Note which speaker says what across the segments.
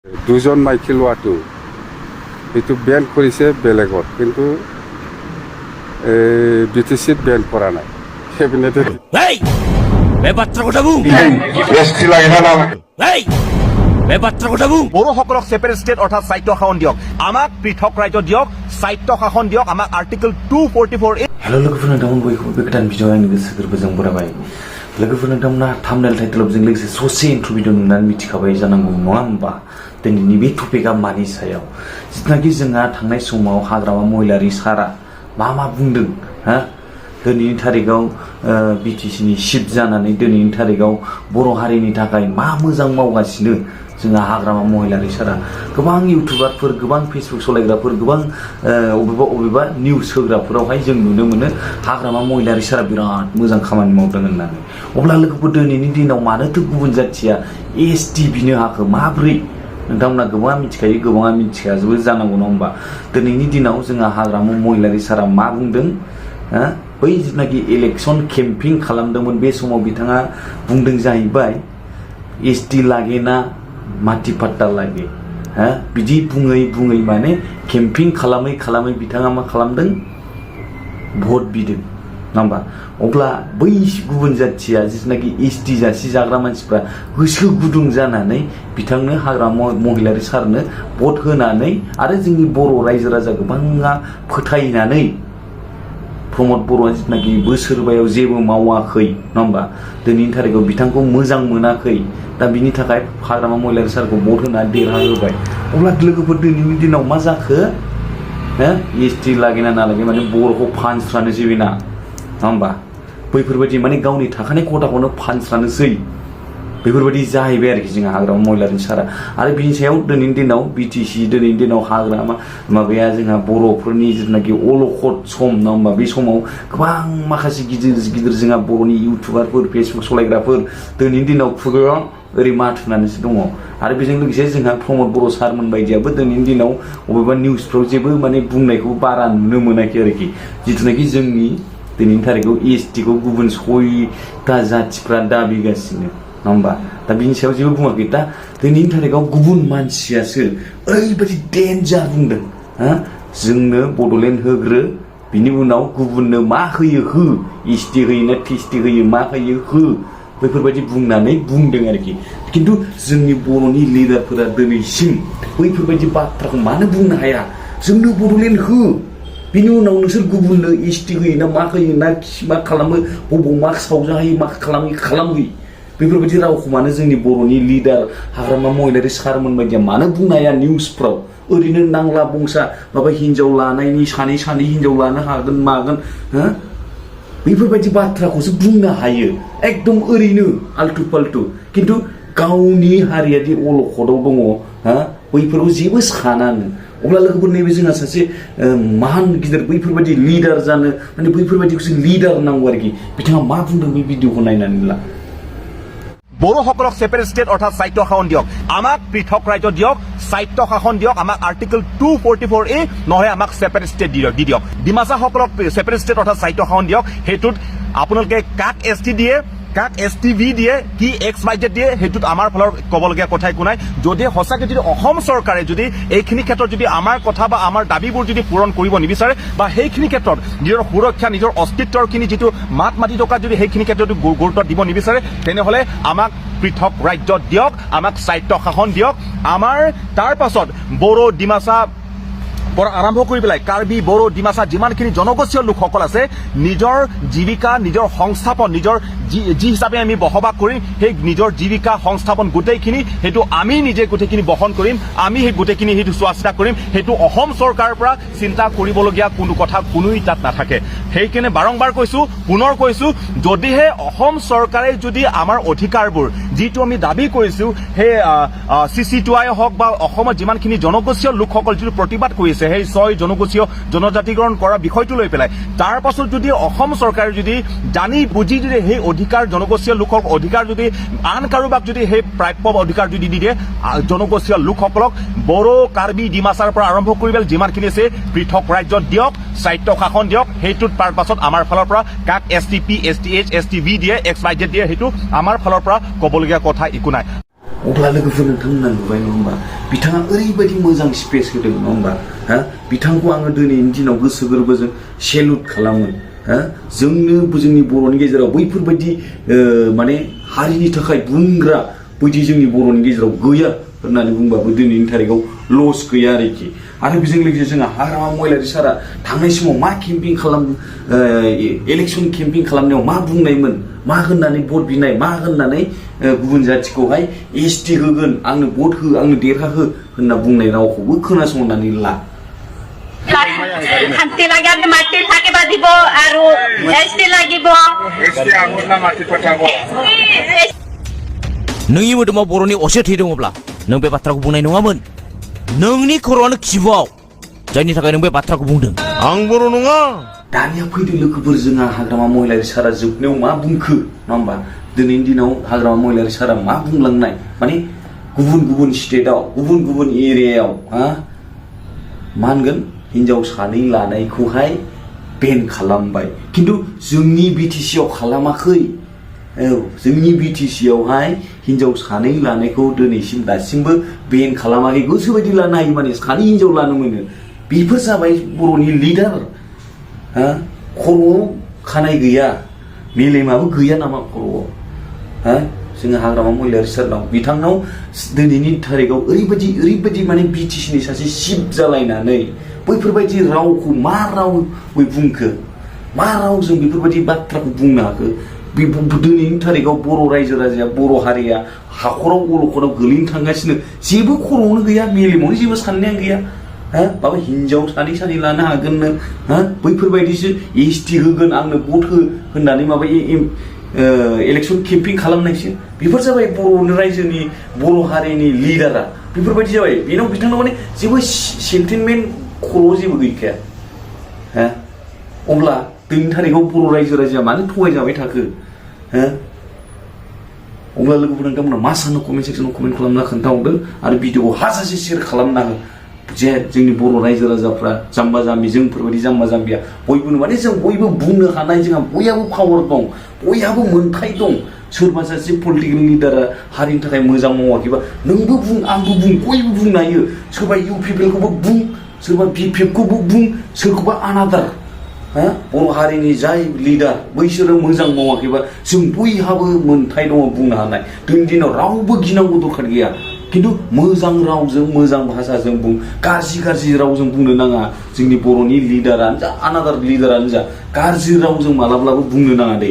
Speaker 1: দুজন মাইকী লোৱাটো এইটো বেন কৰিছে বেলেগত, কিন্তু BTCত বেন কৰা নাই। কেবিনেটে
Speaker 2: বড়োসকলক ছেপাৰেট ষ্টেট অৰ্থাৎ স্বায়ত্ব শাসন দিয়ক, আমাক পৃথক ৰাজ্য দিয়ক, স্বায়ত্ব শাসন দিয়ক, আমাক आर्टिकल 244A।
Speaker 3: हेलो लोगोफोर नोंथांमोन बयखौबो बे गोदान भिडिअ आंनि गोसो गोरबोजों बरायबाय। लोगोफोर नोंथांमोना थाम्बनेल टाइटेलजों लोगोसे ससे इन्ट्र भिडिअ नुनानै मिथिखाबाय जानांगौ नङा होमबा दिनैनि बे टपिकआ मानि सायाव। जिथुनाखि जोंहा थांनाय समाव हाग्रामा महिलारि सारा मा बुंदों हा दिनैनि थारिखआव BTCनि चिफ जानानै दिनैनि थारिखआव बर' हारिनि थाखाय मा मोजां मावगासिनो जोंहा हाग्रामा महिलारि सारा। गोबां इउटुबारफोर, गोबां फेसबुक सलायग्राफोर, गोबां अबेबा निउस होग्राफोरावहाय जों नुनो मोनो हाग्रामा महिलारि सारा बिराद मोजां खामानि मावदों होननानै। अब्ला लोगोफोर दिनैनि दिनाव मानोथो गुबुन जाथिया ST बिनो हाखो, माब्रै? नोंथांमोना गोबाङा मिथिखायो, गोबाङा मिथिखाजोबो जानांगौ नङा होमबा। दिनैनि दिनाव जोंहा हाग्रामा महिलारि सारा मा बुंदों? बै जिथुनाखि इलेक्सन केम्पिं खालामदोंमोन बे समाव बिथाङा बुंदों जाहैबाय ST लागेना माथि पाट्टा लागे। बिदि बुङै माने केम्पिं खालामै बिथाङा मा खालामदों? भट बिदों नङा होमबा। अब्ला बै गुबुन जाथिया जिथुनाखि ST जासि जाग्रा मानसिफ्रा गोसो गुदुं जानानै बिथांनो हाग्रामा महिलारि सारनो भट होनानै आरो जोंनि बर' रायजो राजा गोबाङा फोथायनानै प्रमद बर'आ जिथुनाखि बोसोरबायाव जेबो मावाखै नङा होमबा, दिनैनि थारिखआव बिथांखौ मोजां मोनाखै, दा बिनि थाखाय हाग्रामा महिलारि सारखौ भट होना देरहाहोबाय। अब्ला लोगोफोर दिनैनि दिनाव मा जाखो? ST लागेना ना लागे माने बर'खौ फानस्रानोसै बेना नङा होमबा। बैफोरबायदि माने गावनि थाखानाय खथाखौनो फानस्रानोसै, बेफोरबायदि जाहैबाय आरोखि जोंहा हाग्रामा महिलारि सारा। आरो बिनि सायाव दिनैनि दिनाव BTC दिनैनि दिनाव हाग्रामा माबाया जोंहा बर'फोरनि जिथुनाखि अलखद सम नङा होमबा, बे समाव गोबां माखासे गिदिर जोंहा बर'नि इउटुबारफोर, फेसबुक सलायग्राफोर दिनैनि दिनाव खुगायाव ओरै माथुनानैसो दङ। आरो बेजों लोगोसे जोंहा प्रमद बर' सारमोन बायदियाबो दिनैनि दिनाव अबेबा निउसफ्राव जेबो माने बुंनायखौ बारा नुनो मोनाखै आरोखि। जिथुनाखि जोंनि दिनैनि थारिखआव ST खौ गुबुन 6टा जाथिफ्रा दाबिगासिनो नङा होमबा। दा बिनि सायाव जेबो बुङाखै। दा दिनैनि थारिखआव गुबुन मानसियासो ओरैबायदि डेन्जार बुंदों, जोंनो बड'लेण्ड होग्रो, बिनि उनाव गुबुननो मा होयो हो, ST होयो ना TST होयो, मा होयो हो, बैफोरबायदि बुंनानै बुंदों आरोखि। खिन्थु जोंनि बर'नि लिडारफोरा दिनैसिम बैफोरबायदि बाथ्राखौ मानो बुंनो हाया? जोंनो बड'लेण्ड हो, बिनि उनाव नोंसोर गुबुननो ST होयो ना मा होयो ना मा खालामो, बबाव मा सावजाहैयो, मा खालामहैयो, बेफोरबायदि रावखौ मानो जोंनि बर'नि लिडार हाग्रामा महिलारि सारमोन बायदिया मानो बुंनो हाया निउसफ्राव? ओरैनो नांला बंसा माबा हिनजाव लानायनि सानै हिनजाव लानो हागोन मागोन, बेफोरबायदि बाथ्राखौसो बुंनो हायो एकदम ओरैनो आल्टु फाल्टु। खिन्थु गावनि हारियादि अलखदाव दङ बैफोरखौ जेबो सानानो। अब्ला लोगोफोर नैबे जोंहा सासे महान गिदिर बैफोरबायदि लिडार जानो माने बैफोरबायदिखौसो लिडार नांगौ आरोखि। बिथाङा मा बुंदों बे भिडिअखौ नायनानै ला।
Speaker 2: বড়োসকলক ছেপাৰেট ষ্টেট অৰ্থাৎ স্বায়ত্ব শাসন দিয়ক, আমাক পৃথক ৰাজ্য দিয়ক, স্বায়ত্ব শাসন দিয়ক, আমাক आर्टिकल 244A নহয় আমাক ছেপাৰেট ষ্টেট দি দিয়ক। ডিমাছাসকলক ছেপাৰেট ষ্টেট অৰ্থাৎ স্বায়ত্ব শাসন দিয়ক। সেইটোত আপোনালোকে কাক ST দিয়ে, কাক STV দিয়ে, কি XYZ দিয়ে, সেইটোত আমাৰ ফালৰ ক'বলগীয়া কথা একো নাই। যদি সঁচাকৈ যদি অসম চৰকাৰে যদি এইখিনি ক্ষেত্ৰত যদি আমাৰ কথা বা আমাৰ দাবীবোৰ যদি পূৰণ কৰিব নিবিচাৰে বা সেইখিনি ক্ষেত্ৰত নিজৰ সুৰক্ষা, নিজৰ অস্তিত্বৰখিনি যিটো মাত মাতি থকা যদি সেইখিনি ক্ষেত্ৰত গুৰুত্ব দিব নিবিচাৰে, তেনেহ'লে আমাক পৃথক ৰাজ্য দিয়ক, আমাক স্বায়ত্ব শাসন দিয়ক। আমাৰ তাৰ পাছত বড়ো, ডিমাছা পৰা আৰম্ভ কৰি পেলাই কাৰ্বি, বড়ো, ডিমাছা যিমানখিনি জনগোষ্ঠীয় লোকসকল আছে, নিজৰ জীৱিকা, নিজৰ সংস্থাপন, নিজৰ যি হিচাপে আমি বসবাস কৰিম, সেই নিজৰ জীৱিকা সংস্থাপন গোটেইখিনি সেইটো আমি নিজে গোটেইখিনি বহন কৰিম, আমি সেই গোটেইখিনি সেইটো চোৱা চিতা কৰিম। সেইটো অসম চৰকাৰৰ পৰা চিন্তা কৰিবলগীয়া কোনো কথা কোনোই তাত নাথাকে। সেইকাৰণে বাৰম্বাৰ কৈছোঁ, পুনৰ কৈছোঁ, যদিহে অসম চৰকাৰে যদি আমাৰ অধিকাৰবোৰ যিটো আমি দাবী কৰিছোঁ, সেই CC2I হওক বা অসমত যিমানখিনি জনগোষ্ঠীয় লোকসকল যিটো প্ৰতিবাদ কৰিছে সেই 6 জনগোষ্ঠীয় জনজাতিকৰণ কৰা বিষয়টো লৈ পেলাই, তাৰ পাছত যদি অসম চৰকাৰে যদি জানি বুজি যদি সেই অধিকাৰ জনগোষ্ঠীয় লোকক অধিকাৰ যদি আন কাৰোবাক যদি সেই প্ৰাপ্য অধিকাৰ যদি দি দিয়ে জনগোষ্ঠীয় লোকসকলক, বড়ো, কাৰ্বি, ডিমাছাৰ পৰা আৰম্ভ কৰি পেলাই যিমানখিনি আছে পৃথক ৰাজ্য দিয়ক, স্বায়ত্ব শাসন দিয়ক। সেইটোত তাৰ পাছত আমাৰ ফালৰ পৰা কাক STP, STH, STV দিয়ে, XYZ দিয়ে, সেইটো আমাৰ ফালৰ পৰা ক'বলগীয়া কথা একো নাই।
Speaker 3: अब्ला लोगोफोर नोंथांमोना नुबाय नङा होमबा बिथाङा ओरैबायदि मोजां स्पेस होदों नङा होमबा हा बिथांखौ आङो दिनैनि दिनाव गोसो गोरबोजों सेलुट खालामो हा जोंनो जोंनि बर'नि गेजेराव बैफोरबायदि माने हारिनि थाखाय बुंग्रा बायदि जोंनि बर'नि गेजेराव गैया होननानै बुंबाबो दिनैनि थारिखआव लस गैया आरोखि आरो बेजों लोगोसे जोंहा हाग्रामा महिलारि सारा थांनाय समाव मा केम्पिं इलेक्सन केम्पिं खालामनायाव मा बुंनायमोन मा होननानै भट बिनाय मा होननानै गुबुन जाथिखौहाय एसटि होगोन आंनो भट हो आंनो देरहाहो होनना बुंनाय रावखौबो खोनासंनानै ला
Speaker 4: শান্তি লাগে আপনি মাটি থাকিবা দিব আৰু এসটি লাগিব
Speaker 5: नोंनि मोदोमाव बर'नि असे थै दङब्ला नों बे बाथ्राखौ बुंनाय नङामोन नोंनि खर'आनो खिबुआव जायनि थाखाय नों बे बाथ्राखौ बुंदों आं बर' नङा
Speaker 3: दानिया फैदों लोगोफोर जोंहा हाग्रामा महिलारि सारा जोबनायाव मा बुंखो नङा होमबा दिनैनि दिनाव हाग्रामा महिलारि सारा मा बुंलांनाय माने गुबुन गुबुन स्टेटआव गुबुन गुबुन एरियायाव मा होनगोन हिनजाव सानै लानायखौहाय बेन खालामबाय खिन्थु जोंनि बिटिसि आव खालामाखै जोंनि बिटिसि आवहाय हिनजाव सानै लानायखौ दिनैसिम दासिमबो बेन खालामाखै गोसोबायदि लानो हायो माने सानै हिनजाव लानो मोनो बेफोर जाबाय बर'नि लिडार खर'आव खानाय गैया मेलेमाबो गैया नामा खर'आव जोङो हाग्रामा महिलारि सारनाव बिथांनाव दिनैनि थारिखआव ओरैबायदि माने बिटिसिनि सासे सिफ जालायनानै बैफोरबायदि रावखौ मा रावै बुंखो मा रावजों बेफोरबायदि बाथ्राखौ बुंनो हाखो दिनैनि थारिखआव बर' रायजो राजाया बर' हारिया हाखराव अलखदाव गोलैनो थांगासिनो जेबो खर'आवनो गैया मेलेमावनो जेबो साननायानो गैया माबा हिनजाव सानै लानो हागोननो बैफोरबायदिसो एसटि होगोन आंनो भट हो होननानै माबा इलेक्सन केम्पिं खालामनायसो बेफोर जाबाय बर'नि रायजोनि बर' हारिनि लिडारा बेफोरबायदि जाबाय बेनाव बिथांनाव माने जेबो सेन्टिमेन्ट खर'आव जेबो गैखाया अब्ला दिनैनि थारिखआव बर' रायजो राजाया मानो थगायजाबाय थाखो अब्ला लोगोफोर नोंथांमोना मा सानो कमेन्ट सेक्सनाव कमेन्ट खालामना खोन्थाहरदो आरो भिडिअखौ हाजासे शेयार खालामना हो जे जोंनि बर' रायजो राजाफ्रा जाम्बा जाम्बि जोंफोरबायदि जाम्बा जाम्बिया बयबो माने जों बयबो बुंनो हानाय जोंहा बयहाबो पावार दं बयहाबो मोन्थाय दं सोरबा सासे पलिटिकेल लिडारा हारिनि थाखाय मोजां मावाखैबा नोंबो बुं आंबो बुं बयबो बुंनो हायो सोरबा इउपिपिएलखौबो बुं सोरबा बिपिएफखौबो बुं सोरखौबा आनादार बर' हारिनि जाय लिडार बैसोरो मोजां मावाखैबा जों बयहाबो मोन्थाय दङ बुंनो हानाय दिनैनि दिनाव रावबो गिनांगौ दरखार गैया खिन्थु मोजां रावजों मोजां भाषाजों बुं गाज्रि रावजों बुंनो नाङा जोंनि बर'नि लिडारानो जा आनादार लिडारानो जा गाज्रि रावजों मालाब्लाबो बुंनो नाङा दे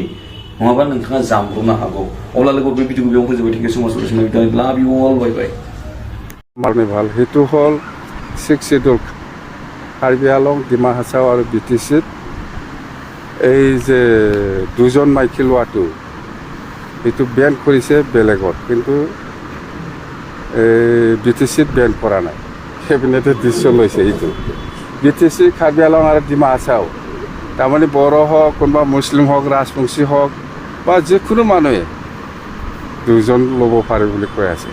Speaker 3: नङाबा नोंथाङा जामब्रनो हागौ अब्ला लोगो बे भिडिअखौ बेयाव फोजोबबाय थेंक इउ सो माच लाभ इउ अल बाय बाय
Speaker 1: मार्नेभाल সেইটো হ'ল 6 শিডিউল কাৰ্বি আংলং ডিমা হাছাও আৰু বিটিচিত এই যে দুজন মাইকী লোৱাটো এইটো বেন কৰিছে বেলেগত কিন্তু বিটিচিত বেন কৰা নাই কেবিনেটে ডিচিশ্যন লৈছে এইটো বিটিচি কাৰ্বি আংলং আৰু ডিমা হাছাও তাৰমানে বড়ো হওক কোনোবা মুছলিম হওক ৰাজবংশী হওক বা যিকোনো মানুহে দুজন ল'ব পাৰে বুলি কৈ আছে